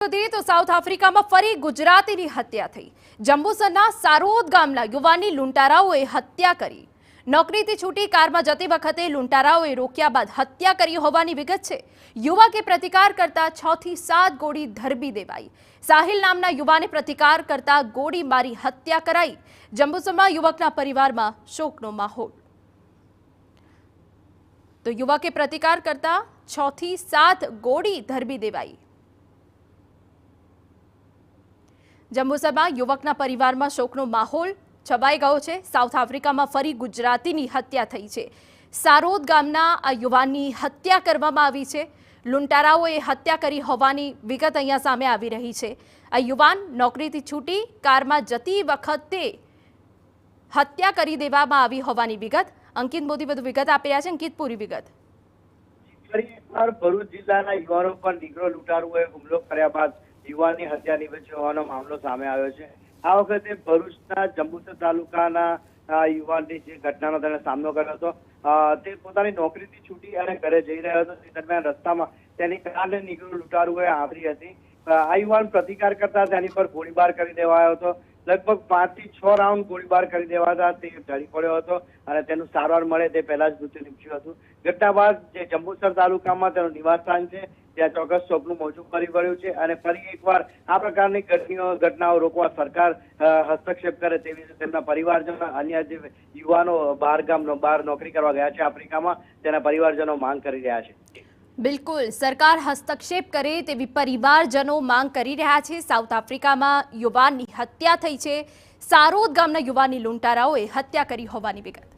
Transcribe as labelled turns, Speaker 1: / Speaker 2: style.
Speaker 1: વધીએ તો સાઉથ આફ્રિકામાં ફરી ગુજરાતીની હત્યા થઈ। જંબુસરના સારોદ ગામના યુવાનની લૂંટારાઓએ હત્યા કરી। નોકરીથી છૂટી કારમાં જતી વખતે લૂંટારાઓએ રોક્યા બાદ હત્યા કરી હોવાની વિગત છે। યુવકે પ્રતિકાર કરતા 6 થી 7 ગોળી ધરબી દેવાઈ। સાહિલ નામના યુવાને પ્રતિકાર કરતા ગોળી મારી હત્યા કરાઈ। જંબુસરમાં યુવકના પરિવારમાં શોકનો માહોલ। તો યુવકે પ્રતિકાર કરતા 6 થી 7 ગોળી ધરબી દેવાઈ। જંબુસરમાં યુવકના પરિવારમાં શોકનો માહોલ છવાઈ ગયો છે। સાઉથ આફ્રિકામાં ફરી ગુજરાતીની હત્યા થઈ છે। સારોદ ગામના આ યુવાનની હત્યા કરવામાં આવી છે। લૂંટારાઓએ હત્યા કરી હોવાની વિગત અહીંયા સામે આવી રહી છે। આ યુવાન નોકરીથી છૂટી કારમાં જતી વખતે હત્યા કરી દેવામાં આવી હોવાની વિગત। અંકિત મોદી વધુ વિગત આપી રહ્યા છે। અંકિત, પૂરી વિગત।
Speaker 2: ભરૂચ જિલ્લાના યુવાનો પર દીકરો લૂંટારુઓએ હુમલો કર્યા બાદ યુવાનની હત્યા નિપજ્યો હોવાનો મામલો સામે આવ્યો છે। આ વખતે ભરૂચના જંબુસર તાલુકાના યુવાનની જે ઘટનાનો તેણે સામનો કર્યો હતો, તે પોતાની નોકરીથી છૂટી અને ઘરે જઈ રહ્યો હતો। તે દરમિયાન રસ્તામાં તેની કારને નીકળેલ લૂંટારુઓએ આવરી હતી। આ યુવાન પ્રતિકાર કરતા તેની પર ગોળીબાર કરી દેવાયો હતો। લગભગ 5 થી 6 રાઉન્ડ ગોળીબાર કરી દેવાતા તે ઢળી પડ્યો હતો અને તેનું સારવાર મળે તે પહેલા જ મૃત્યુ નીપજ્યું હતું। ઘટના બાદ જે જંબુસર તાલુકામાં તેનું નિવાસસ્થાન છે ત્યાં ચોક્કસ શોકનું મોજું ફરી વળ્યું છે અને ફરી એકવાર આ પ્રકારની ઘટનાઓ રોકવા સરકાર હસ્તક્ષેપ કરે તેવી રીતે તેમના પરિવારજનો, અન્ય જે યુવાનો બહાર નોકરી કરવા ગયા છે આફ્રિકામાં, તેના પરિવારજનો માંગ કરી રહ્યા છે।
Speaker 1: બિલકુલ, સરકાર હસ્તક્ષેપ કરે તેવી પરિવારજનો માંગ કરી રહ્યા છે। સાઉથ આફ્રિકામાં યુવાનની હત્યા થઈ છે। સારોદ ગામના યુવાનની લૂંટારાઓએ હત્યા કરી હોવાની વિગત।